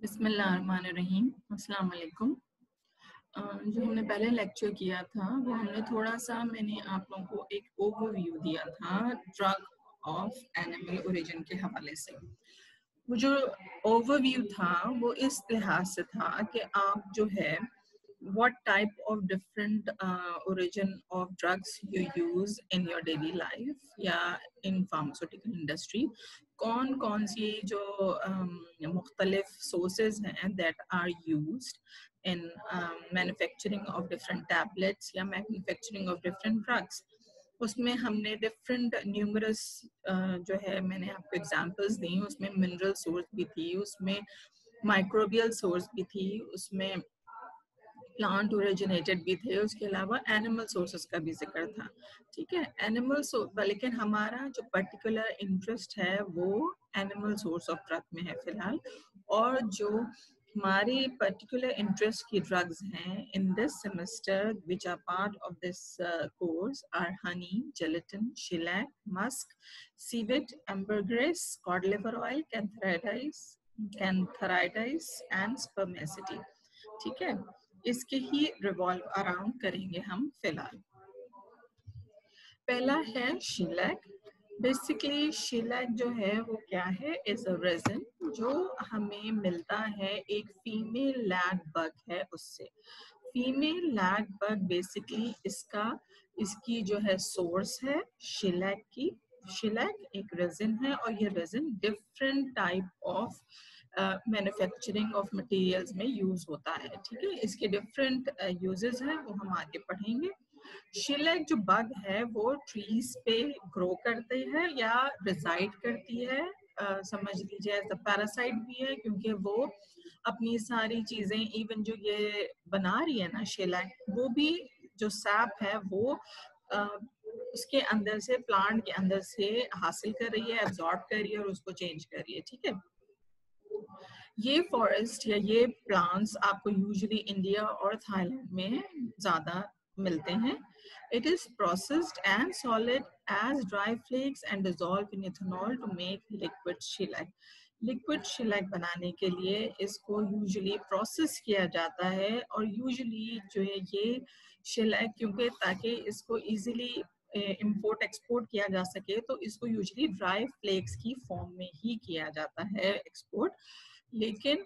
बिस्मिल्लाहिर्रहमानिर्रहीम। अस्सलाम वालेकुम। जो हमने पहले लेक्चर किया था वो हमने मैंने आप लोगों को एक ओवरव्यू दिया था ड्रग ऑफ एनिमल ओरिजिन के हवाले से। वो जो ओवरव्यू था वो इस लिहाज से था कि आप जो है what type of different origin of drugs you use in your daily life या in pharmaceutical industry, कौन कौन सी जो मुख्तलिफ sources हैं that are used in manufacturing of different tablets या manufacturing of different drugs। उसमें हमने डिफरेंट न्यूमरस जो है मैंने आपको एग्जांपल्स दी, उसमें मिनरल सोर्स भी थी, उसमें माइक्रोबियल सोर्स भी थी, उसमें प्लांट ओरिजिनेटेड भी थे, उसके अलावा एनिमल सोर्सेस का भी जिक्र था। ठीक है, एनिमल सोर्स, लेकिन हमारा जो पर्टिकुलर इंटरेस्ट है वो एनिमल सोर्स ऑफ ड्रग में है फिलहाल। और जो हमारी पर्टिकुलर इंटरेस्ट की ड्रग्स हैं in this semester which are part of this course are honey, gelatin, shellac, musk, civet, ambergris, cod liver oil, cantharides and spermaceti. ठीक है, इसके ही रिवॉल्व अराउंड करेंगे हम फिलहाल। पहला है शीलैक। बेसिकली शीलैक जो है वो क्या है, इज अ रेजिन जो हमें मिलता है एक फीमेल लैग बग है उससे। फीमेल लैग बग बेसिकली इसकी जो है सोर्स है शीलैक की। शीलैक एक रेजिन है और ये resin different type of manufacturing of materials में यूज होता है। ठीक है, इसके डिफरेंट यूजेस हैं वो हम आगे पढ़ेंगे। शीलैक जो बग है वो ट्रीज पे ग्रो करती है या रिजाइड करती है, समझ लीजिए एज अ पैरासाइट भी है, क्योंकि वो अपनी सारी चीजें इवन जो ये बना रही है ना शीलैक, वो भी जो सैप है वो उसके अंदर से, प्लांट के अंदर से हासिल कर रही है, एब्जॉर्ब कर रही है और उसको चेंज कर रही है। ठीक है, ये फॉरेस्ट या ये प्लांट्स आपको यूजुअली इंडिया और थाईलैंड में ज्यादा मिलते हैं। It is processed and solid as dry flakes and dissolve in ethanol to make liquid shellac. Liquid shellac बनाने के लिए इसको यूजुअली प्रोसेस किया जाता है और यूजुअली जो है ये शीलैक, क्योंकि ताकि इसको इजीली इंपोर्ट एक्सपोर्ट किया जा सके तो इसको यूजुअली ड्राई फ्लेक्स की फॉर्म में ही किया जाता है एक्सपोर्ट। लेकिन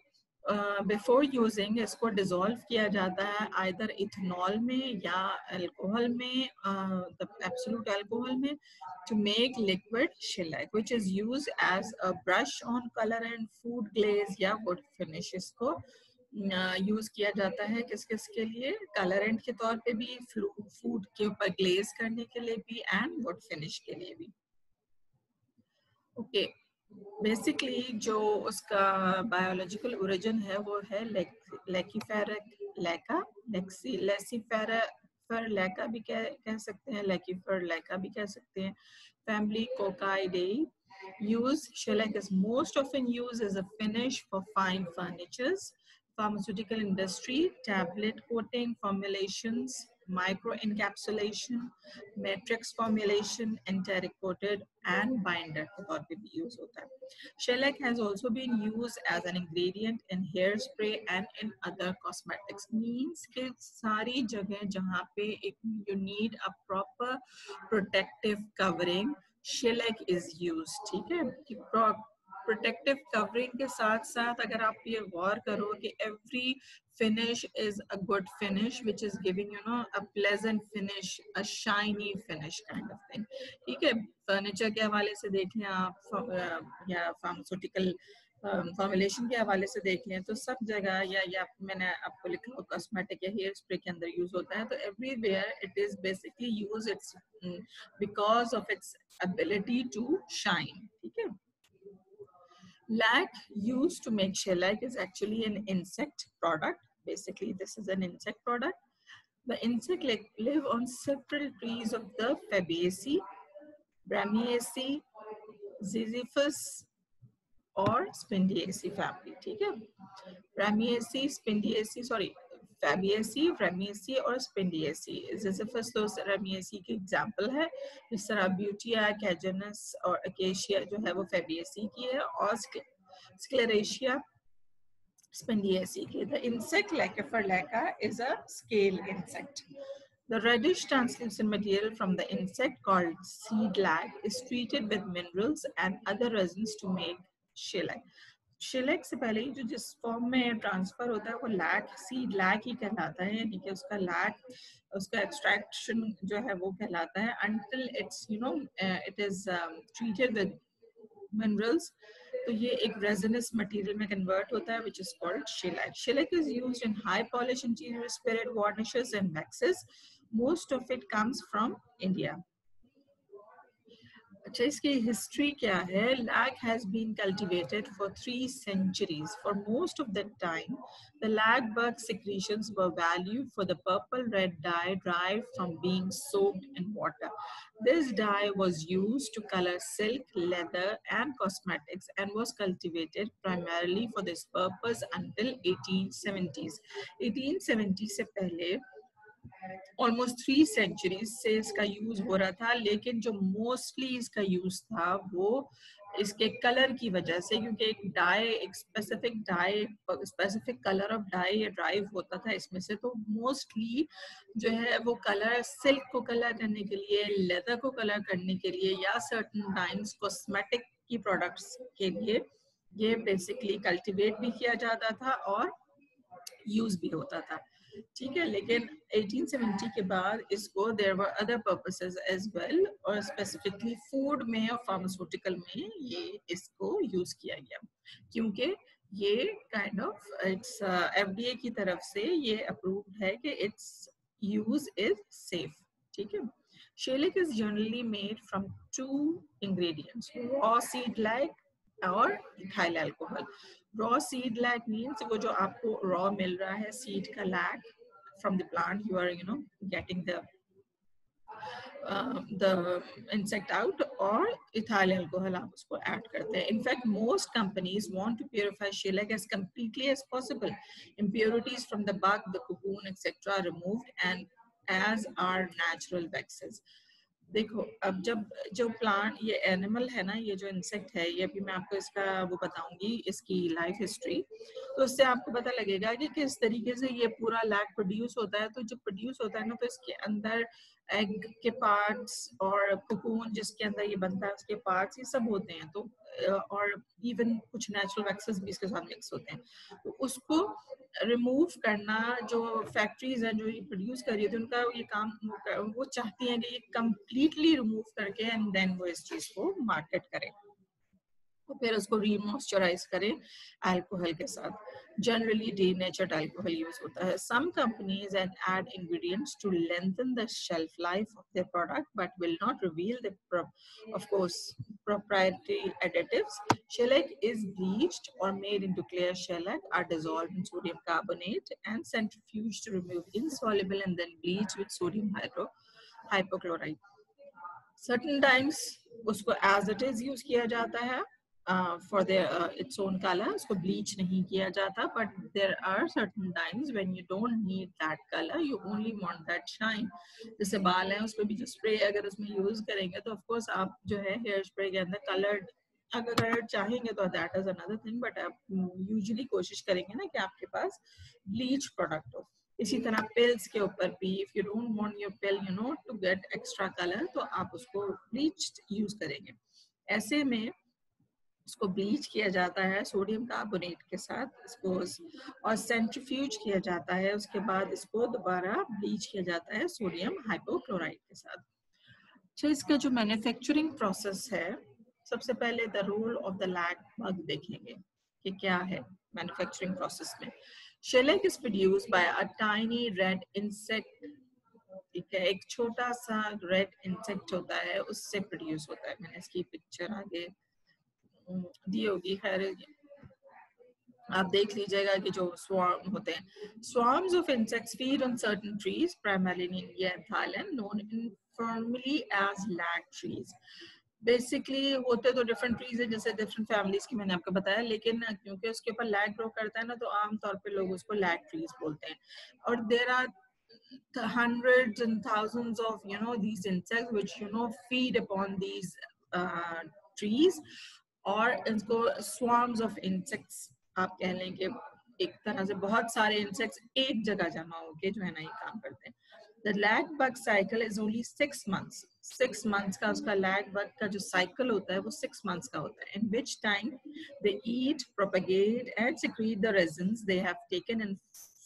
बिफोर यूजिंग इसको डिसॉल्व किया जाता है आइदर इथेनॉल में या अल्कोहल में, एब्सोल्यूट अल्कोहल में, to make liquid shellac which is used as a brush on color and food glaze या wood finish। इसको यूज किया जाता है किस किस के लिए, कलरेंट के तौर पे भी, फूड के ऊपर ग्लेज करने के लिए भी एंड वुड फिनिश के लिए भी। ओके, बेसिकली जो उसका बायोलॉजिकल ओरिजिन है वो है लेकिफेरिक लैका, लेसिफेर लैका भी कह सकते हैं, लेकिफर लैका भी कह सकते हैं, family कोकाइडेई। use shellac is most often used as a finish for fine furnitures, pharmaceutical industry, tablet coating formulations, micro encapsulation, matrix formulation, enteric coated and binder के तौर पे भी use होता है। Shellac has also been used as an ingredient in hairspray and in other cosmetics। Means कि सारी जगह जहाँ पे you need a proper protective covering, shellac is used। ठीक है, प्रोटेक्टिव कवरिंग के साथ साथ अगर आप ये गौर करो कि every finish is a good finish which is giving a pleasant finish, a shiny finish kind of thing. ठीक है, फर्नीचर के हवाले से देख लें आप या फार्मास्यूटिकल फॉर्मुलेशन के हवाले से देख लें तो सब जगह या मैंने आपको लिखा कॉस्मेटिक या हेयर स्प्रे के अंदर यूज होता है, तो everywhere it is basically use its because of its ability to shine. ठीक है, lac used to make shellac is actually an insect product. Basically this is an insect product. The insect live on several trees of the Fabaceae, Bramiaceae, Ziziphus और Spendiaceae family। ठीक है, Bramiaceae, Spendiaceae, sorry, Fabaceae, Bramiaceae और Spendiaceae। Ziziphus तो Bramiaceae के example है, जिस तरह Butea, कैजनस और अकेशिया जो है वो Fabaceae की है, और स्क्लेरेशिया Spondiaceae. The insect Leca is a scale insect. The reddish translucent material from the insect called seed lag is treated with minerals and other resins to make shellac. शेलेक से पहले ही जो जिस फॉर्म में ट्रांसफर होता है वो लैक सीड लैक ही कहलाता है, यानी कि उसका लैक उसका एक्सट्रैक्शन जो है वो कहलाता है until it's it is treated with minerals. तो ये एक resinous material में convert होता है which is called shellac. Shellac is used in high polish interior spirit varnishes and waxes. Most of it comes from India. अच्छा, इसकी history क्या है? Lag has been cultivated for 3 centuries. For most of that time, the lag bug secretions were valued for the purple-red dye derived from being soaked in water. This dye was used to color silk, leather, and cosmetics and was cultivated primarily for this purpose until 1870s. 1870 से पहले almost 3 centuries से इसका use हो रहा था, लेकिन जो mostly इसका यूज था वो इसके कलर की वजह से, क्योंकि एक डाई, एक स्पेसिफिक कलर ऑफ डाई या ड्राइव होता था इसमें से, तो मोस्टली जो है वो कलर सिल्क को कलर करने के लिए, लेदर को कलर करने के लिए या सर्टन टाइम्स कॉस्मेटिक की प्रोडक्ट्स के लिए ये बेसिकली कल्टीवेट भी किया जाता था और यूज भी होता था, ठीक है। लेकिन 1870 के बाद इसको there were other purposes as well, और स्पेसिफिकली फूड में और फार्मास्यूटिकल में ये इसको यूज किया गया, क्योंकि ये काइंड ऑफ इट्स एफडीए की तरफ से ये अप्रूव्ड है कि इट्स यूज इज सेफ, ठीक है। Shellac is generally made from 2 ingredients, raw seed lag और ethyl alcohol. Raw seed lag means वो जो आपको raw मिल रहा है seed का lag from the plant, you are getting the insect out, और ethyl alcohol आप उसको add करते हैं. In fact, most companies want to purify shellac as completely as possible. Impurities from the bug, the cocoon, etc. are removed and as are natural waxes. देखो, अब जब जो plant, ये एनिमल है ना, ये जो इंसेक्ट है, ये अभी मैं आपको इसका वो बताऊंगी इसकी लाइफ हिस्ट्री, तो उससे आपको पता लगेगा कि किस तरीके से ये पूरा लैग प्रोड्यूस होता है। तो जब प्रोड्यूस होता है ना, तो इसके अंदर एग के पार्ट्स और कोकून जिसके अंदर ये बनता है उसके पार्ट्स, ये सब होते हैं। तो और इवन कुछ नेचुरल वैक्सेस भी इसके साथ मिक्स होते हैं। तो उसको रिमूव करना, जो फैक्ट्रीज हैं जो ये प्रोड्यूस कर रही थी, उनका ये काम, वो चाहती हैं कि ये कंप्लीटली रिमूव करके एंड देन वो इस चीज को मार्केट करें, तो फिर उसको रीमॉइस्चराइज करें अल्कोहल के साथ। जनरली डीनेचर्ड अल्कोहल यूज होता है। Some companies and add ingredients to lengthen the shelf life of their product but will not reveal the of course proprietary additives. Shellac is bleached or made into clear shellac, are dissolved in sodium carbonate and centrifuged to remove insoluble and then bleached with sodium hypochlorite. Certain times उसको as it is use किया जाता है for their its own color, उसको bleach नहीं किया जाता, but there are certain times when you don't need that color, you only want that shine. जैसे बाल हैं, उसको भी जो spray अगर उसमें use करेंगे तो of course आप जो है hair spray के अंदर colored अगर कलर चाहेंगे तो that is another thing, but आप usually कोशिश करेंगे ना कि आपके पास bleach product हो। इसी तरह पिल्स के ऊपर भी, if you don't want your pill to get extra colour, तो आप उसको ब्लीच्ड यूज करेंगे। ऐसे में उसको ब्लीच किया जाता है सोडियम कार्बोनेट के साथ इसको, और सेंट्रीफ्यूज किया जाता है। उसके बाद इसको दोबारा ब्लीच किया जाता है सोडियम हाइपोक्लोराइड के साथ। तो इसका जो मैन्युफैक्चरिंग प्रोसेस है, सबसे पहले the role of the lac bug देखेंगे कि क्या है मैन्युफैक्चरिंग प्रोसेस में। Shellac is produced by a tiny red insect, ठीक है, एक छोटा सा रेड इंसेक्ट होता है, उससे प्रोड्यूस होता है। मैंने इसकी पिक्चर आगे दी होगी, खैर आप देख लीजिएगा कि जो स्वार्म होते हैं, swarms of insects feed on certain trees primarily in India and Thailand, known informally as lag trees. Basically होते तो डिफरेंट ट्रीज है, जैसे डिफरेंट फैमिलीज की मैंने आपको बताया, लेकिन क्योंकि उसके ऊपर लैग ग्रो करता है ना, तो आमतौर पे लोग उसको लैग ट्रीज बोलते हैं। और there are hundreds and thousands of these insects which feed upon these trees, और इनको swarms of insects आप कह लेंगे, एक तरह से बहुत सारे इंसेक्ट्स एक जगह जमा होके जो है ना ये काम करते हैं. The lag bug cycle is only 6 months. 6 months का उसका lag bug का जो cycle होता है वो 6 months का होता है. In which time they eat, propagate, and secrete the resins they have taken in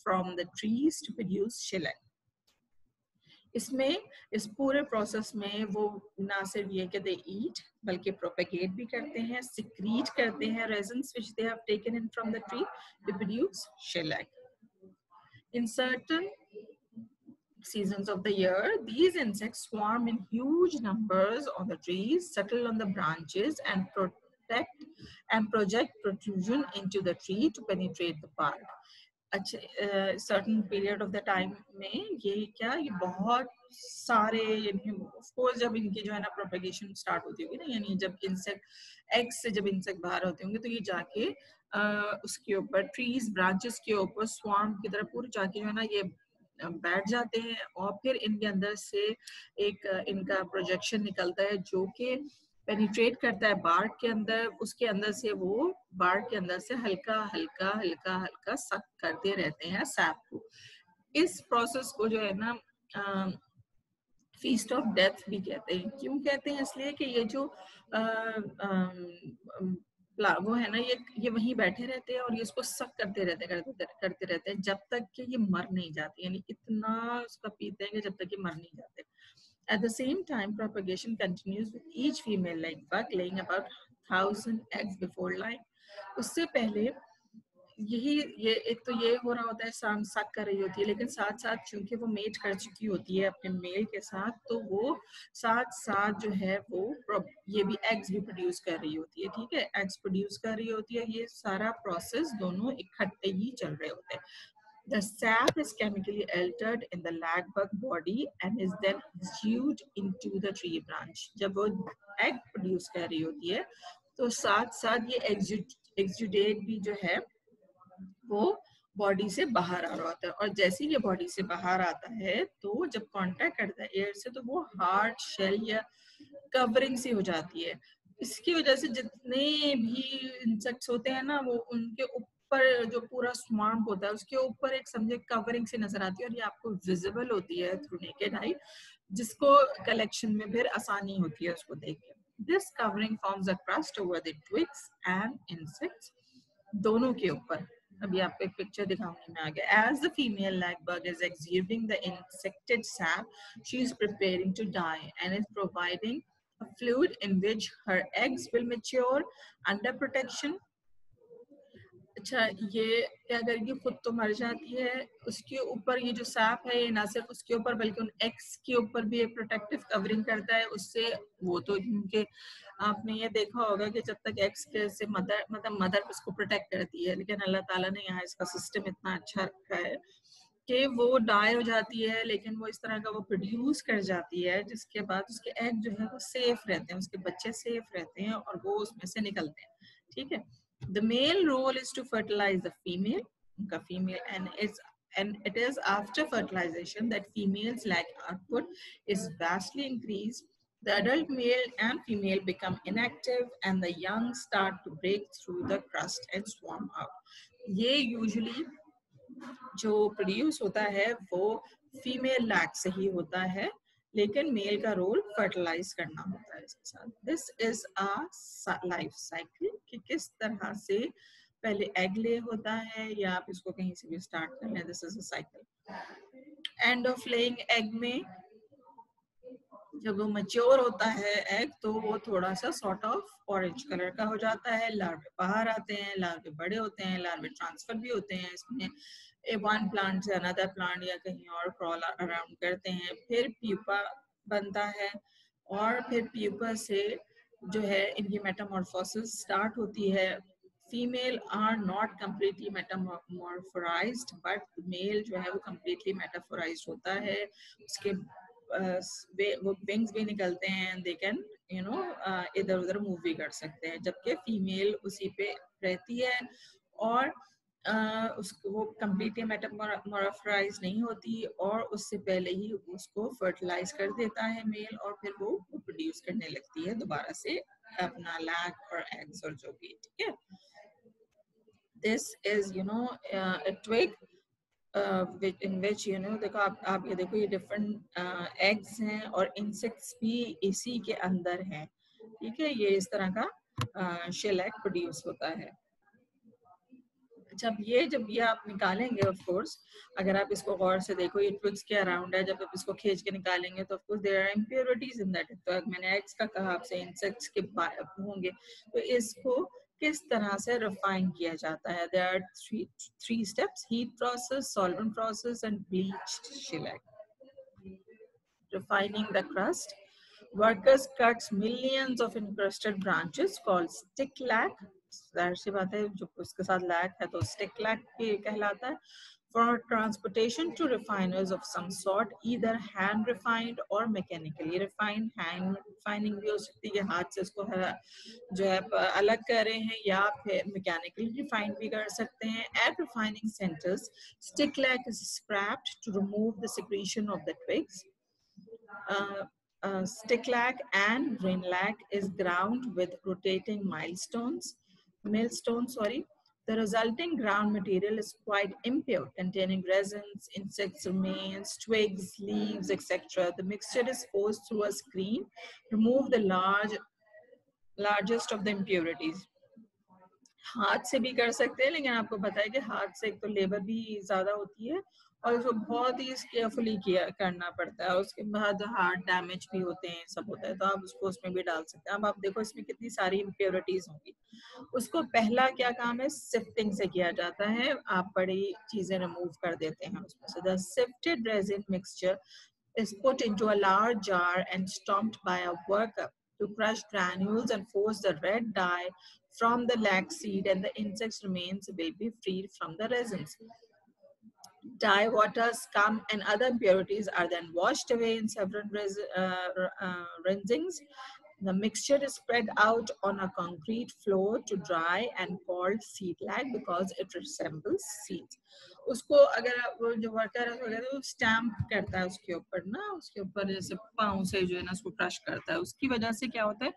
from the trees to produce shellac. इसमें इस पूरे प्रोसेस में वो ना सिर्फ ये कि दे ईट बल्कि प्रोपेगेट भी करते हैं, सिक्रीट करते हैं resins which they have taken in from the tree to produce shellac. In certain seasons of the year, these insects swarm in huge numbers on the trees, settle on the branches, and project protrusion into the tree to penetrate the bark. अच्छे certain period of the time में ये क्या ये बहुत सारे of course जब इनकी जो है ना प्रोपेगेशन स्टार्ट होती होगी ना, यानी जब इंसेक्ट एग से जब इंसेक्ट बाहर होते होंगे तो ये जाके उसके ऊपर ट्रीज ब्रांचेस के ऊपर स्वार्म की तरह पूरे जाके जो है ना ये बैठ जाते हैं और फिर इनके अंदर से एक इनका प्रोजेक्शन निकलता है जो कि पेनिट्रेट करता है बार्क के अंदर. उसके अंदर से वो बार्क के अंदर से हल्का हल्का हल्का हल्का सक करते रहते हैं सैप को. इस प्रोसेस को जो है ना फीस्ट ऑफ डेथ भी कहते हैं. क्यों कहते हैं? इसलिए कि ये जो वो है ना ये वहीं बैठे रहते हैं और ये इसको सक करते रहते हैं जब तक कि ये मर नहीं जाते, यानी इतना उसका पीते हैं कि जब तक ये मर नहीं जाते. At the same time, propagation continues with each female leg bug laying about 1,000 eggs before lying. उससे पहले ये एक तो ये हो रहा होता है, शाम सक कर रही होती है, लेकिन साथ साथ चूंकि वो मेट कर चुकी होती है अपने मेल के साथ, तो वो साथ साथ जो है वो ये भी एग्स भी प्रोड्यूस कर रही होती है. ठीक है, एग्स प्रोड्यूस कर रही होती है. ये सारा प्रोसेस दोनों इकट्ठे ही चल रहे होते हैं. The sap is chemically altered in the lag bug body and is then exuded into the tree branch. जब वो egg produce कर रही होती है तो साथ साथ ये exudate भी जो है वो बॉडी से बाहर आ रहा होता है. और जैसे ही ये बॉडी से बाहर आता है तो जब कांटेक्ट करता है एयर से तो वो हार्ड शेल या कवरिंग सी हो जाती है. इसकी वजह से जितने भी इंसेक्ट्स होते हैं ना वो उनके ऊपर जो पूरा स्वार्म होता है उसके ऊपर एक समझे कवरिंग सी नजर आती है और ये आपको विजिबल होती है थ्रू नेकेड आई, जिसको कलेक्शन में फिर आसानी होती है उसको देख के. This covering forms a crust over the twigs and insects, दोनों के ऊपर. अभी आपको एक पिक्चर दिखाऊंगी मैं आगे. As the female lag bug is exuding the insected sap, she is preparing to die and is providing a fluid in which her eggs will mature under protection. अच्छा, ये क्या करेगी, खुद तो मर जाती है, उसके ऊपर ये जो सैप है ये ना सिर्फ उसके ऊपर बल्कि उन एग्स के ऊपर भी एक प्रोटेक्टिव कवरिंग करता है. उससे वो तो इनके आपने ये देखा होगा कि जब तक एग्स के से मदर उसको प्रोटेक्ट करती है, लेकिन अल्लाह ताला ने यहाँ इसका सिस्टम इतना अच्छा रखा है कि वो डाई हो जाती है लेकिन वो इस तरह का वो प्रोड्यूस कर जाती है जिसके बाद उसके एग जो है वो सेफ रहते हैं, उसके बच्चे सेफ रहते हैं और वो उसमें से निकलते हैं. ठीक है. The male role is to fertilize the female, and it is after fertilization that female's lag output is vastly increased. The adult male and female become inactive and the young start to break through the crust and swarm out. ये usually जो produce होता है वो female lag से ही होता है, लेकिन mail का रोल फर्टिलाइज करना होता है इसके साथ. This is a life cycle कि किस तरह से पहले एग ले होता है या आप इसको कहीं से भी स्टार्ट कर लें. This is a cycle. End of laying egg में जब वो मैच्योर होता है एग तो वो थोड़ा सा सॉर्ट ऑफ ऑरेंज कलर का हो जाता है. लार्वे बाहर आते हैं, लार्वे बड़े होते हैं, लार्वे ट्रांसफर भी होते हैं इसमें वन प्लांट से अनदर प्लांट या कहीं और क्रॉल अराउंड करते हैं. फिर प्यूपा बनता है और फिर प्यूपा से जो है इनकी मेटामॉर्फोसिस स्टार्ट होती है. Female are not completely metamorphosized but male जो है वो कम्प्लीटली मेटाफोराइज्ड होता है. उसके वो विंग्स भी निकलते हैं, दे कैन इधर उधर मूव भी कर सकते हैं, जबकि फीमेल उसी पे रहती है और उसको वो कम्प्लीटली मेटामॉर्फोराइज नहीं होती और उससे पहले ही उसको फर्टिलाइज कर देता है मेल और फिर वो प्रोड्यूस करने लगती है दोबारा से अपना लैग और एग्स और जो भी. ठीक है. This is a twig in which देखो आप ये देखो ये different eggs हैं और insects भी इसी के अंदर हैं, ठीक है। ये इस तरह का shellac produce होता है। जब ये आप निकालेंगे, ऑफ कोर्स अगर आप इसको गौर से देखो, ये ट्विग्स के अराउंड है, जब आप इसको खींच के निकालेंगे तो of course there are impurities in that. तो मैंने एग्स का कहा आपसे, इंसेक्ट्स के होंगे, तो इसको किस तरह से रिफाइन किया जाता है? There are three steps: heat process, solvent process and bleached shellac. Refining the crust, workers cuts millions of encrusted branches called stick lac. जाहिर सी बात है, जो उसके साथ लैक है तो stick lac कहलाता है। For transportation to refiners of some sort, either hand refined or mechanically refined. Hand refining भी हो सकती है, हाथ से उसको जो है अलग कर रहे हैं, या फिर mechanically refined भी कर सकते हैं। At refining centers, stick lac is scrapped to remove the secretion of the twigs. Stick lac and grain lac is ground with rotating millstones. The resulting ground material is quite impure, containing resins, insects remains, twigs, leaves, etc. The mixture is forced through a screen, remove the largest of the impurities. हाथ से भी कर सकते हैं, लेकिन आपको पता है कि हाथ से एक तो लेबर भी ज्यादा होती है और उसको बहुत ही केयरफुली करना पड़ता है। उसके बाद हार्ट डैमेज भी होते हैं, सब होता है, तो आप उसको उसमें भी डाल सकते हैं। अब आप देखो इसमें कितनी सारी इम्प्योरिटीज होंगी। उसको पहला क्या काम है? सिफ्टिंग से किया जाता है। आप बड़ी चीजें रिमूव कर देते हैं उसमें से। The shifted resin mixture is put into a large jar and stomped by a worker to crush granules and force the red dye from the lac seed, and the insect's remains will be freed from the resins. Dye, water, scum, and other impurities are then washed away in several rinsings. The mixture is spread out on a concrete floor to dry and called seed lac because it resembles seeds. उसको अगर वो जो worker है वो stamp करता है उसके ऊपर ना, उसके ऊपर जैसे पाँव से जो है ना उसको क्रश करता है, उसकी वजह से क्या होता है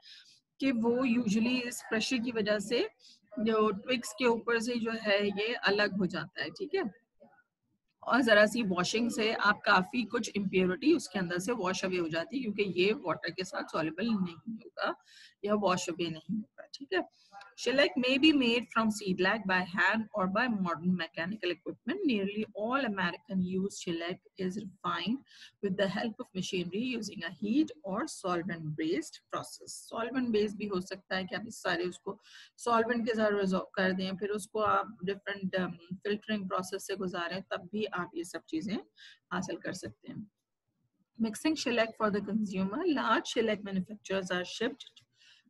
कि वो यूजुअली इस प्रेशर की वजह से जो ट्विग्स के ऊपर से जो है ये अलग हो जाता है, ठीक है। और जरा सी वॉशिंग से आप काफी कुछ इम्प्योरिटी उसके अंदर से वॉश अवे हो जाती है, क्योंकि ये वाटर के साथ सॉल्युबल नहीं होगा या वॉश अवे नहीं होगा, ठीक है। Shellac may be made from seed lac by hand or by modern mechanical equipment. Nearly all American used shellac is refined with the help of machinery using a heat or solvent-based process. Solvent-based भी हो सकता है कि आप इस सारे उसको solvent के साथ रिजॉल्व कर दें, फिर उसको आप डिफरेंट फिल्टरिंग प्रोसेस से गुजारें, तब भी आप ये सब चीजें हासिल कर सकते हैं। Mixing shellac for the consumer. Large shellac manufacturers are shipped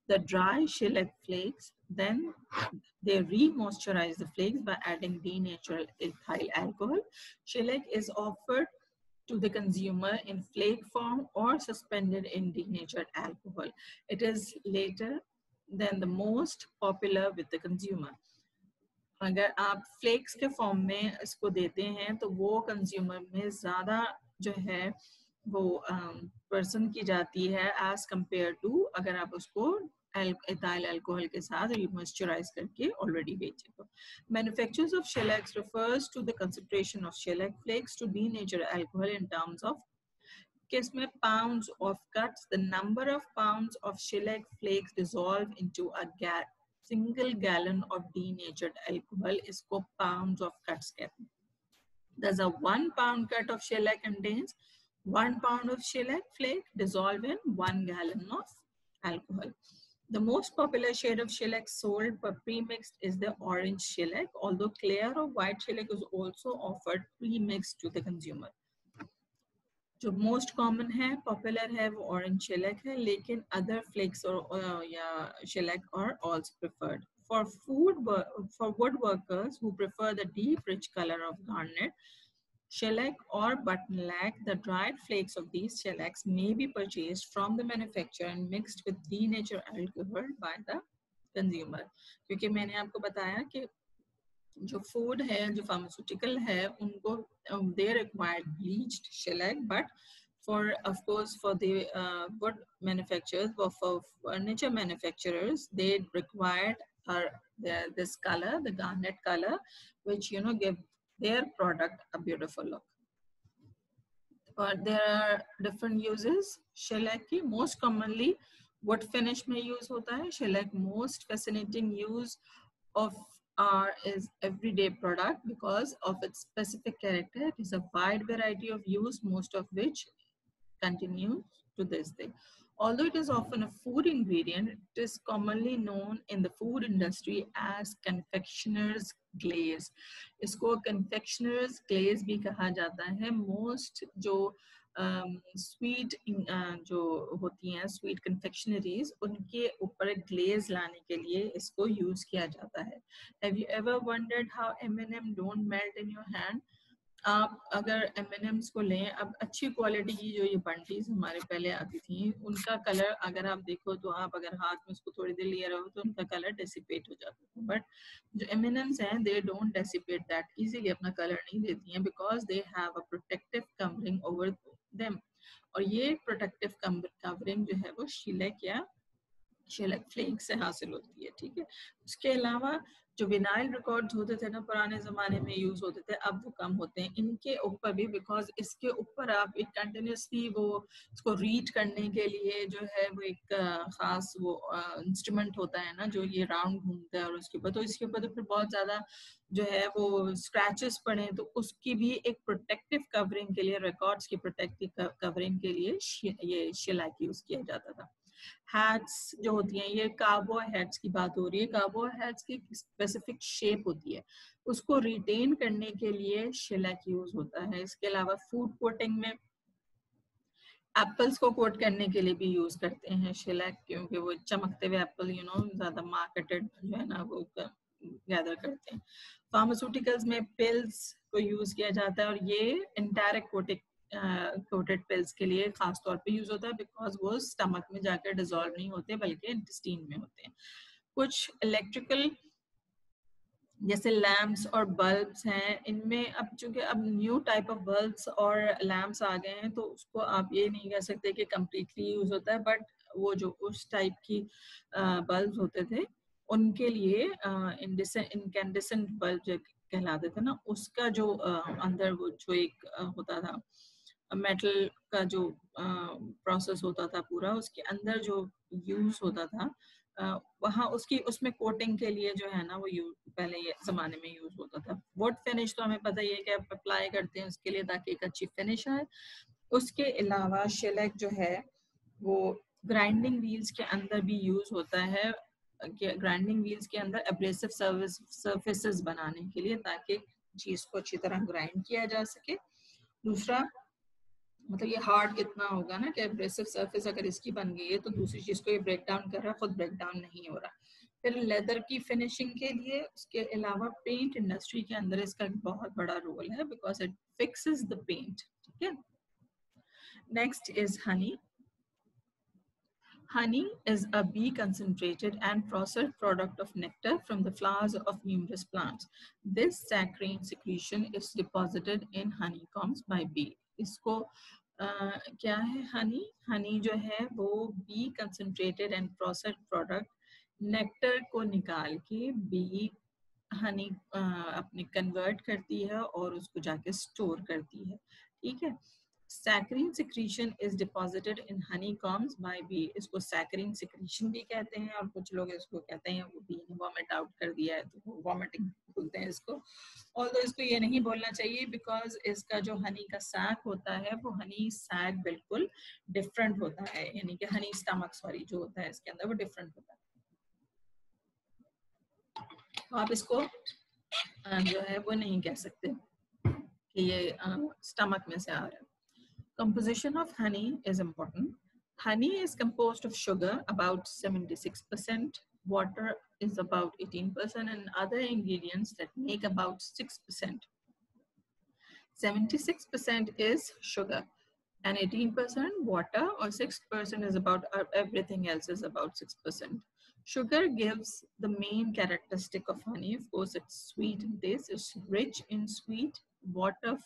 the dry shellac flakes. Then they re-moisturize the flakes by adding denatured ethyl alcohol. Shellac is offered to the consumer in flake form or suspended in denatured alcohol. It is later than the most popular with the consumer. अगर आप flex के form में इसको देते हैं तो वो consumer में ज़्यादा जो है वो पर्सन की जाती है एज कंपेयर टू अगर आप उसको ethyl alcohol के साथ मॉइस्चराइज करके ऑलरेडी बेचे तो। Manufacturers of shellac refers to the concentration of shellac flakes to denature alcohol in terms of case में pounds of cuts. The number of pounds of shellac flakes dissolved into a single gallon of denatured alcohol इसको pounds of cuts कहते हैं। Thus a 1 pound cut of shellac contains 1 pound of shellac flake dissolved in 1 gallon of alcohol. The most popular shade of shellac sold per pre-mixed is the orange shellac, although clear or white shellac is also offered pre-mixed to the consumer. जो most common है popular है वो orange shellac है, लेकिन other flakes और या shellac are also preferred for wood workers who prefer the deep rich color of garnet shellac or button lac. The dried flakes of these shellacs may be purchased from the manufacturer and mixed with denatured alcohol by the consumer. क्योंकि मैंने आपको बताया कि जो food है जो pharmaceutical है उनको they required bleached shellac, but for of course for the wood manufacturers or for furniture manufacturers they required are there, this color, the garnet color, which give their product a beautiful look. But there are different uses. Shellac की most commonly wood finish में use होता है. Shellac most fascinating use of our is everyday product because of its specific character. It is a wide variety of use, most of which continues to this day. Although it is often a food ingredient, it is commonly known in the food industry as confectioner's glaze. इसको confectioner's glaze भी कहा जाता है. Most जो sweet जो होती हैं sweet confectioneries उनके ऊपर ग्लेज लाने के लिए इसको यूज किया जाता है. Have you ever wondered how M&M don't melt in your hand? आप अगर M&Ms को लें, अब अच्छी क्वालिटी की जो ये बंटीज हमारे पहले आती थी उनका कलर अगर आप देखो तो आप अगर हाथ में उसको थोड़ी देर लिए रहो तो उनका कलर डेसिपेट हो जाता है. बट जो M&Ms हैं they don't dissipate that easily, अपना कलर नहीं देती हैं because they have a protective covering over them. और ये प्रोटेक्टिव कवरिंग जो है वो शीलक या शेलक फ्लेक्स से हासिल होती है. ठीक है. उसके अलावा जो विनाइल रिकॉर्ड्स होते थे ना पुराने जमाने में यूज होते थे, अब वो कम होते हैं. इनके ऊपर भी बिकॉज इसके ऊपर आप एक कंटिन्यूसली वो इसको रीड करने के लिए जो है वो एक खास वो इंस्ट्रूमेंट होता है ना जो ये राउंड घूमता है और उसके ऊपर तो इसके ऊपर तो फिर बहुत ज्यादा जो है वो स्क्रैचेस पड़े तो उसकी भी एक प्रोटेक्टिव कवरिंग के लिए रिकॉर्ड्स की प्रोटेक्टिव कवरिंग के लिए ये शेलाक यूज किया जाता था. हैट्स जो होती हैं ये कार्बो हैट्स की बात हो रही है. कार्बो हैट्स की स्पेसिफिक शेप होती है, उसको रिटेन करने के लिए शेलक यूज होता है. इसके अलावा फूड कोटिंग में एप्पल्स को कोट करने के लिए भी यूज करते हैं शेलक, क्योंकि वो चमकते हुए एप्पल ज्यादा मार्केटेड जो है ना वो गैदर करते हैं. फार्मास्यूटिकल्स में पिल्स को यूज किया जाता है और ये इंटायरेक्ट कोटेड पिल्स के लिए खास तौर पे यूज होता है बिकॉज वो स्टमक में जाकर डिसॉल्व नहीं होते बल्कि इंटेस्टाइन में होते हैं. कुछ इलेक्ट्रिकल जैसे लैम्प्स और बल्ब्स हैं, इनमें अब चूंकि अब न्यू टाइप ऑफ बल्ब्स और लैम्प्स आ गए हैं तो उसको आप ये नहीं कह सकते कि कम्प्लीटली यूज होता है. बट वो जो उस टाइप की बल्ब्स होते थे उनके लिए इनकैंडेसेंट बल्ब जो कहलाते थे ना, उसका जो अंदर वो जो एक होता था मेटल का जो प्रोसेस होता था पूरा, उसके अंदर जो यूज होता था वहाँ उसकी उसमें कोटिंग के लिए जो है ना वो पहले ये जमाने में यूज होता था. वुड फिनिश तो हमें पता ही है कि आप अप्लाई करते हैं उसके लिए ताकि एक अच्छी फिनिश आए. उसके अलावा शेलक जो है वो ग्राइंडिंग व्हील्स के अंदर भी यूज होता है. ग्राइंडिंग व्हील्स के अंदर एब्रेसिव सर्फेसेस बनाने के लिए ताकि चीज को अच्छी तरह ग्राइंड किया जा सके. दूसरा मतलब ये हार्ड कितना होगा ना कि एब्रेसिव सरफेस अगर इसकी बन गई है तो दूसरी चीज को ये ब्रेक डाउन कर रहा है, खुद ब्रेक डाउन नहीं हो रहा. फिर लेदर की फिनिशिंग के लिए उसके अलावा पेंट इंडस्ट्री के अंदर इसका बहुत बड़ा रोल है because it fixes the paint. ठीक है. Next is honey. Honey is a bee concentrated and processed product of nectar from the flowers of numerous plants. This saccharine secretion is deposited in honeycombs by bee. इसको क्या है हनी? हनी जो है वो bee concentrated and processed product nectar को निकाल के B Honey अपने कन्वर्ट करती है और उसको जाके स्टोर करती है. ठीक है. Saccharine secretion is deposited in honeycombs by bee. इसको saccharine secretion भी कहते हैं और कुछ लोग इसको कहते हैं वो bee ने vomit out कर दिया है तो vomiting बोलते हैं इसको. Although इसको ये नहीं बोलना चाहिए because इसका जो honey का sac होता है वो honey sac बिल्कुल different होता है, यानी कि honey stomach सॉरी जो होता है इसके अंदर वो different होता है. तो आप इसको जो है वो नहीं कह सकते कि ये स्टमक में से आ रहा है. Composition of honey is important. Honey is composed of sugar, about 76%, water is about 18%, and other ingredients that make about 6%. 76% is sugar, and 18% water, or 6% is about everything else is about 6%. Sugar gives the main characteristic of honey. Of course, it's sweet in taste. It's rich in sweet. Water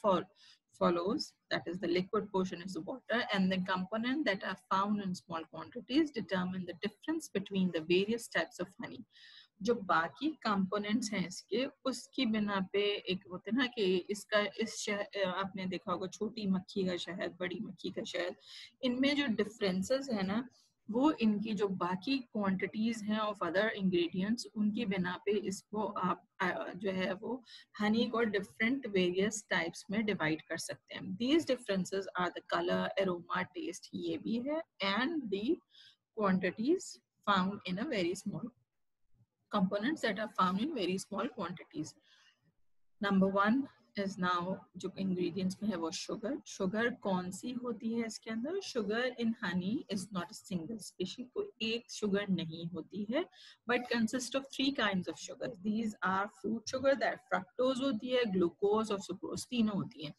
follows, that is the liquid portion is the water, and the components that are found in small quantities determine the difference between the various types of honey. जो बाकी components हैं इसके, उसकी बिना पे एक होते ना कि इसका आपने देखा होगा छोटी मक्खी का शहद, बड़ी मक्खी का शहद, इनमें जो डिफरेंसेस है ना, वो इनकी जो बाकी क्वांटिटीज हैं ऑफ अदर इंग्रेडिएंट्स, उनकी बिना पे इसको आप जो है वो हनी को डिफरेंट वेरियस टाइप्स में डिवाइड कर सकते हैं. These differences are the colour, aroma, taste, ये भी है, and the quantities found in a very small components that are found in very small quantities. Number one is now जो ingredients में है वो sugar. Sugar कौन सी होती है इसके अंदर? Sugar in honey is not a single species. कोई एक sugar नहीं होती है, but consists of three kinds of sugar. These are fruit sugar, that fructose होती है, glucose और sucrose, तीनों होती हैं.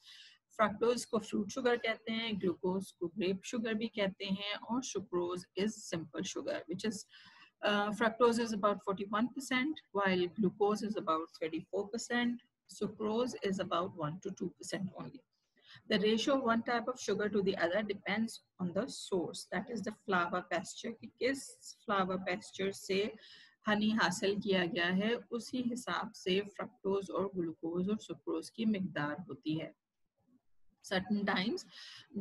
फ्रक्टोज को फ्रूट शुगर कहते हैं, ग्लूकोज को ग्रेप शुगर भी कहते हैं, और sucrose is simple sugar, which is fructose is about 41%, while glucose is about 34%. Sucrose is about 1 to 2% only. The ratio of one type of sugar to the other depends on the source, that is the flower pasture. कि किस flower pasture से हनी हासिल किया गया है, उसी हिसाब से फ्रक्टोज और ग्लूकोज और सुक्रोज की मिकदार होती है. सर्टन टाइम्स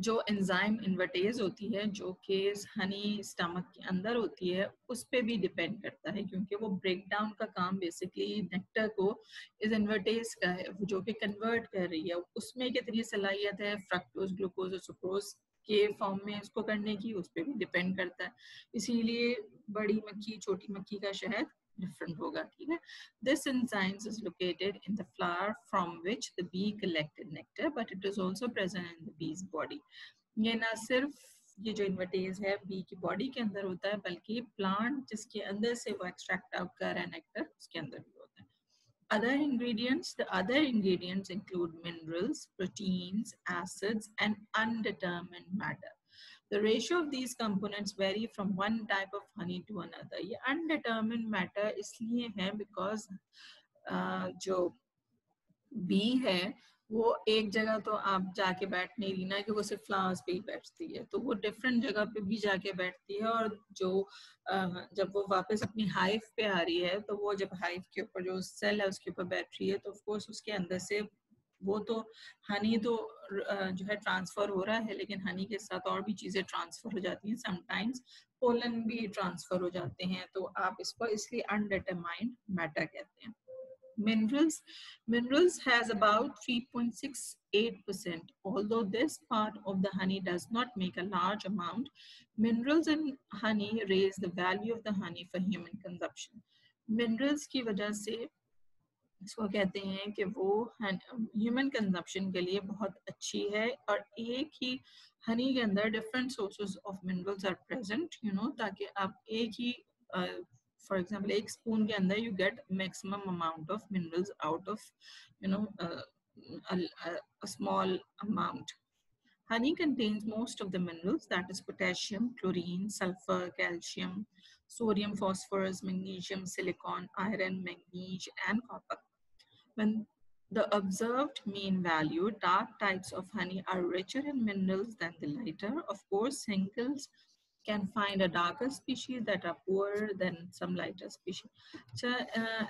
जो एंजाइम इन्वर्टेज होती है, जो कि हनी स्टमक के अंदर होती है, उस पर भी डिपेंड करता है, क्योंकि वो ब्रेक डाउन का काम बेसिकली नेक्टर को इस इन्वर्टेज का है, जो कि कन्वर्ट कर रही है. उसमें कितनी सलाहियत है फ्रक्टोज, ग्लूकोज और सुक्रोज के फॉर्म में इसको करने की, उस पर भी डिपेंड करता है. इसीलिए बड़ी मक्खी, छोटी मक्खी का शहद different होगा, ठीक है. This enzyme is located in the flower from which the bee collected nectar, but it is also present in the bee's body. ये ना सिर्फ ये जो इन्वर्टेज है बी की बॉडी के अंदर होता है, बल्कि प्लांट जिसके अंदर से वो एक्सट्रैक्ट आउट कर रहा है नेक्टर, उसके अंदर भी होता है. The other ingredients include minerals, proteins, acids, and undetermined matter. The ratio of these components vary from one type of honey to another. ये undetermined matter इसलिए है because जो बी है वो एक जगह तो आप जाके बैठ नहीं रही ना कि वो सिर्फ फ्लावर्स पे ही बैठती है, तो वो डिफरेंट जगह पे भी जाके बैठती है. और जो जब वो वापस अपनी हाइव पे आ रही है, तो वो जब हाइव के ऊपर जो सेल है उसके ऊपर बैठ रही है, तो ऑफ कोर्स उसके अंदर से वो तो हनी तो जो है ट्रांसफर हो रहा है, लेकिन हनी के साथ और भी चीजें ट्रांसफर हो जाती हैं. समटाइम्स पोलन भी ट्रांसफर हो जाते हैं, तो आप इसको इसलिए अनडिटरमाइंड मैटर कहते हैं. Minerals has about 3.68%. Although this part of the honey does not make a large amount, minerals in honey raise the value of the honey for human consumption. Minerals की वजह से इसको कहते हैं कि वो ह्यूमन कंजप्शन के लिए बहुत अच्छी है, और एक ही हनी के अंदर different sources of minerals are present, ताकि आप एक ही फॉर एग्जांपल एक स्पून के अंदर you get maximum amount of minerals out of a small amount. Honey contains most of the minerals, that is potassium, chlorine, sulfur, calcium, sodium, phosphorus, magnesium, silicon, iron, manganese, and copper. When the observed mean value, dark types of honey are richer in minerals than the lighter. Of course, singles can find a darker species that are poorer than some lighter species. So,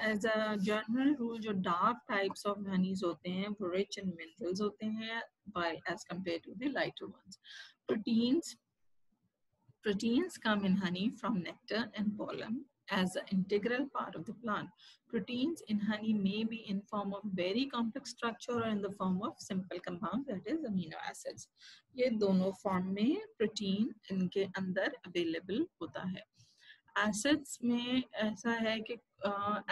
as a general rule, जो dark types of honeys होते हैं वो rich in minerals होते हैं, while as compared to the lighter ones. Proteins come in honey from nectar and pollen as an integral part of the plant. Proteins in honey may be in form of very complex structure or in the form of simple compound, that is amino acids. ये दोनों form में protein इनके अंदर available होता है. Acids में ऐसा है कि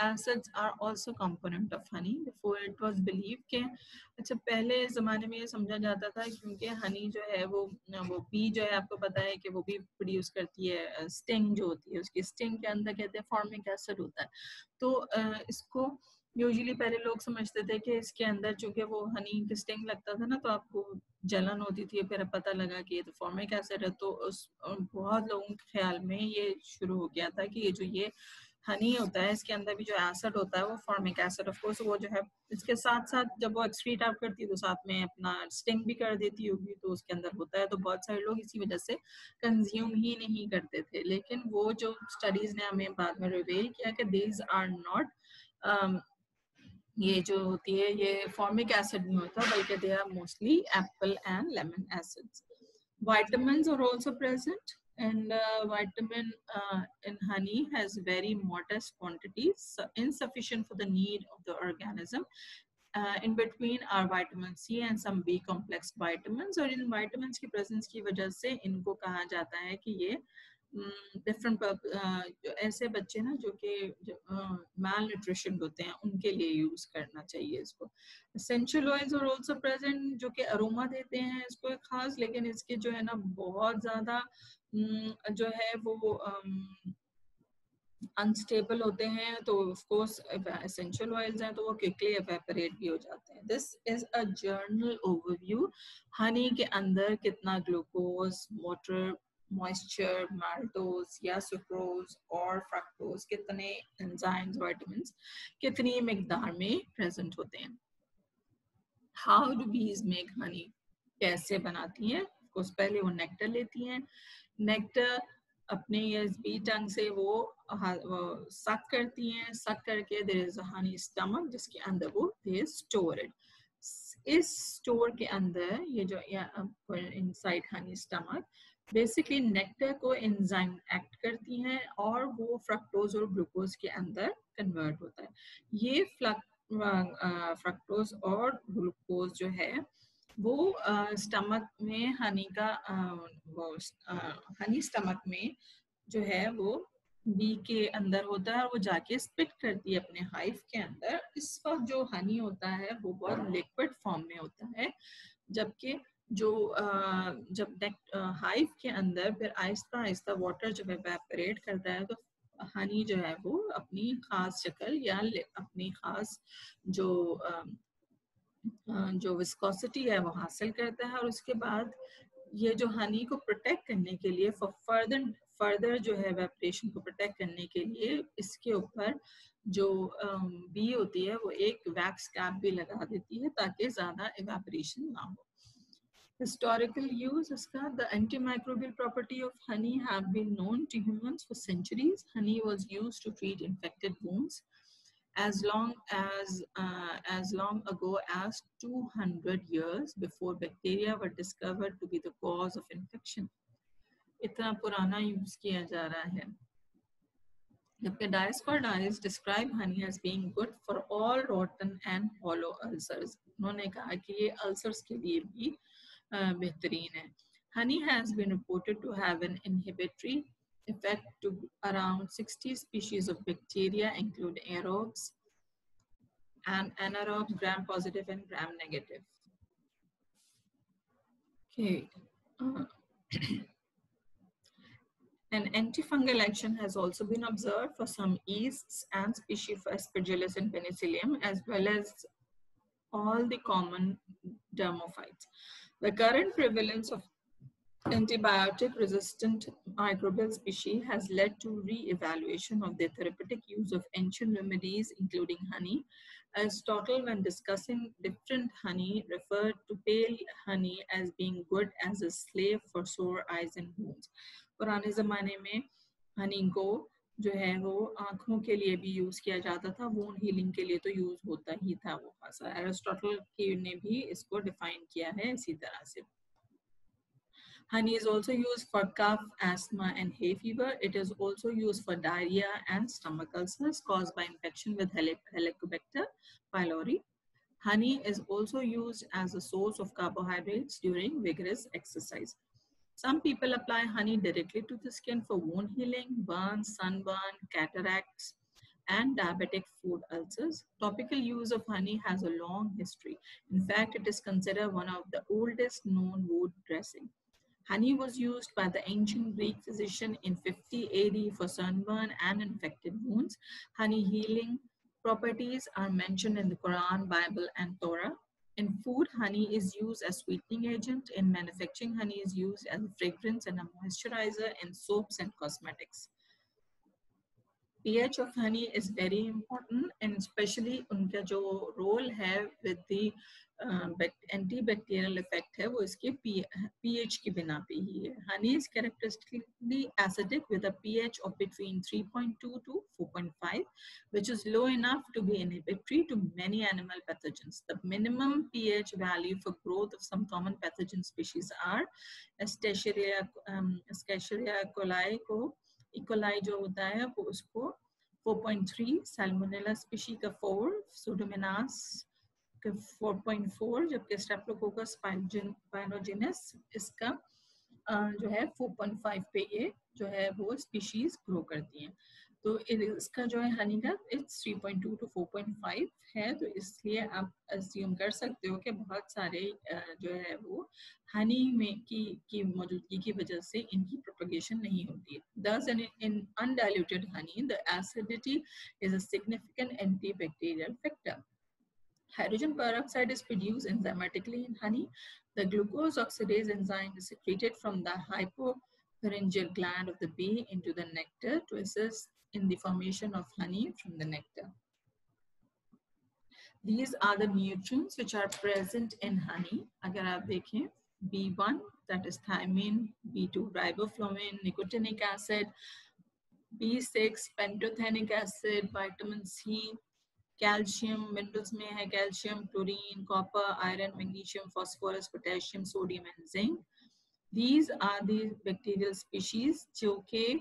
acids are also component of honey. Before it was believe के अच्छा पहले ज़माने में ये समझा जाता था, क्योंकि हनी जो है वो बी जो है आपको पता है कि वो भी प्रोड्यूस करती है स्टिंग जो होती है, उसकी स्टिंग के अंदर कहते हैं फॉर्मिक एसिड होता है. तो इसको यूजुअली पहले लोग समझते थे कि इसके अंदर चूंकि वो हनी की स्टिंग लगता था ना, तो आपको जलन होती थी. फिर पता लगा कि ये तो फॉर्मिक एसिड है, तो उस बहुत लोगों के ख्याल में ये शुरू हो गया था कि ये जो ये हनी होता है, इसके अंदर भी जो एसिड होता है वो फॉर्मिक एसिड, ऑफ कोर्स वो जो है इसके साथ साथ जब वो एक्सक्रीट आउट करती है तो साथ में अपना स्टिंग भी कर देती होगी, तो उसके अंदर होता है। तो बहुत सारे लोग इसी वजह से कंज्यूम ही नहीं करते थे, लेकिन वो जो स्टडीज ने हमें बाद में रिवील किया कि दीज आर नॉट, ये जो होती है ये फॉर्मिक एसिड नहीं होता, बल्कि they are mostly apple and lemon acids. Vitamins are also present, and vitamin in honey has very modest quantities, so insufficient for the need of the organism. In between are vitamin C and some B complex vitamins, और इन vitamins की presence की वजह से इनको कहा जाता है कि ये डिफरेंट ऐसे बच्चे ना जो कि माल न्यूट्रिशन होते हैं उनके लिए यूज करना चाहिए इसको। Essential oils are also present, जो कि अरोमा देते हैं इसको एक खास, लेकिन इसके जो है ना बहुत ज्यादा जो है वो अनस्टेबल होते हैं, तो ऑफ कोर्स एसेंशियल ऑयल्स हैं तो वो क्विकली एवेपोरेट भी हो जाते हैं। This is a journal overview. Honey के अंदर कितना ग्लूकोज, वाटर, मॉइस्चर, माल्टोज या सुक्रोज और फ्रक्टोज, कितने एंजाइम्स, विटामिन्स कितनी मिकदार में प्रेजेंट होते हैं। हाउ डू बीज मेक हनी, कैसे बनाती हैं? कोर्स पहले वो नेक्टर लेती हैं, नेक्टर अपने बी टंग से वो सक करती हैं, सक करके there is a honey stomach जिसके अंदर वो दे स्टोर इट। इस स्टोर के अंदर ये जो inside honey stomach basically nectar को एंजाइम एक्ट करती हैं और वो फ्रक्टोज और ग्लूकोज के अंदर कन्वर्ट होता है। ये फ्रक्टोज और ग्लूकोज जो है वो स्टमक में हनी का हनी स्टमक में जो है वो बी के अंदर होता है और वो जाके स्पिट करती है अपने हाइव के अंदर। इस वक्त जो हनी होता है वो बहुत लिक्विड फॉर्म में होता है, जबकि जो जब हाइव के अंदर फिर आहिस्ता आहिस्ता वाटर जब एवेपोरेट करता है तो हनी जो है वो अपनी खास शक्ल या अपनी खास जो जो विस्कोसिटी है वो हासिल करता है। और उसके बाद ये जो हनी को प्रोटेक्ट करने के लिए फर्दर जो है एवेपोरेशन को प्रोटेक्ट करने के लिए इसके ऊपर जो बी होती है वो एक वैक्स कैप भी लगा देती है ताकि ज्यादा एवेपोरेशन ना हो। Historical use iska, the antimicrobial property of honey have been known to humans for centuries. Honey was used to treat infected wounds as long ago as 200 years before bacteria were discovered to be the cause of infection. इतना पुराना use किया जा रहा है। जबकि Dioscorides describe honey as being good for all rotten and hollow ulcers. उन्होंने कहा कि ये अल्सर्स के लिए भी बेहतरीन है। Honey has been reported to have an inhibitory effect to around 60 species of bacteria, including aerobes and anaerobes, gram positive and gram negative. Okay. An antifungal action has also been observed for some yeasts and species of Aspergillus and Penicillium, as well as all the common dermophytes. The current prevalence of antibiotic-resistant microbial species has led to re-evaluation of the therapeutic use of ancient remedies, including honey. Aristotle, when discussing different honey, referred to pale honey as being good as a slave for sore eyes and wounds. पुराने ज़माने में हनी को जो है वो आँखों के लिए भी यूज़ किया जाता था, वोन हीलिंग के लिए तो यूज़ होता ही था वो खासा। एरिस्टोटल ने भी इसको डिफाइन किया है इसी तरह से। Honey is also used for cough, asthma, and hay fever. It is also used for diarrhea and stomach ulcers caused by infection with Helicobacter pylori. Honey is also used as a source of carbohydrates during vigorous exercise. Some people apply honey directly to the skin for wound healing, burns, sunburn, cataracts, and diabetic foot ulcers. Topical use of honey has a long history. In fact, it is considered one of the oldest known wound dressing. Honey was used by the ancient Greek physician in 50 AD for sunburn and infected wounds. Honey healing properties are mentioned in the Quran, Bible, and Torah. In food, honey is used as sweetening agent. In manufacturing, honey is used as a fragrance and a moisturizer in soaps and cosmetics. pH of honey is very important, and especially उनका जो role है with the antibacterial effect है वो इसके pH की बिना पे ही है. Honey is characteristically acidic with a pH of between 3.2 to 4.5, which is low enough to be inhibitory to many animal pathogens. The minimum pH value for growth of some common pathogen species are Escherichia coli को E coli जो होता है वो उसको 4.3, Salmonella species का 4, Pseudomonas का 4.4, जबकि Streptococcus पाइनोजेनस इसका जो है 4.5 पे ये जो है वो स्पीशीज ग्रो करती हैं. तो इसका जो है हनी का इट्स 3.2 to 4.5 है, तो इसलिए आप अस्यूम कर सकते हो कि बहुत सारे जो है वो हनी में की मौजूदगी की वजह से इनकी प्रोपगेशन नहीं होती है. Thus, in undiluted honey, the acidity is a significant antibacterial factor. Hydrogen peroxide is produced enzymatically in honey. The glucose oxidase enzyme is secreted from the hypopharyngeal gland of the bee into the nectar to assist in the formation of honey from the nectar. These are the nutrients which are present in honey. अगर आप देखें B1, that is thiamine, B2, riboflavin, nicotinic acid, B6, pantothenic acid, vitamin C, calcium, minerals में है calcium, chlorine, copper, iron, magnesium, phosphorus, potassium, sodium and zinc. These are the bacterial species जो के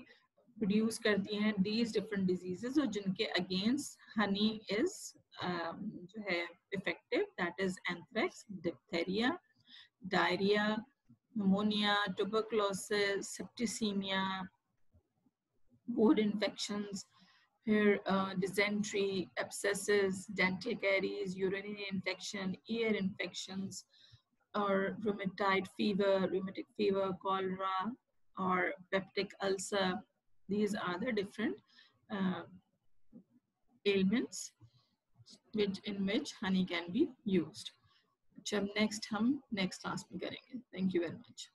produce करती हैं these different diseases और जिनके against honey is जो है effective, that is anthrax, diphtheria, diarrhea, pneumonia, tuberculosis, septicemia, wound infections, here dysentery, abscesses, dental caries, urinary infection, ear infections, or rheumatic fever, cholera, or peptic ulcer. These are the different ailments in which honey can be used. जब next हम next class में करेंगे. Thank you very much.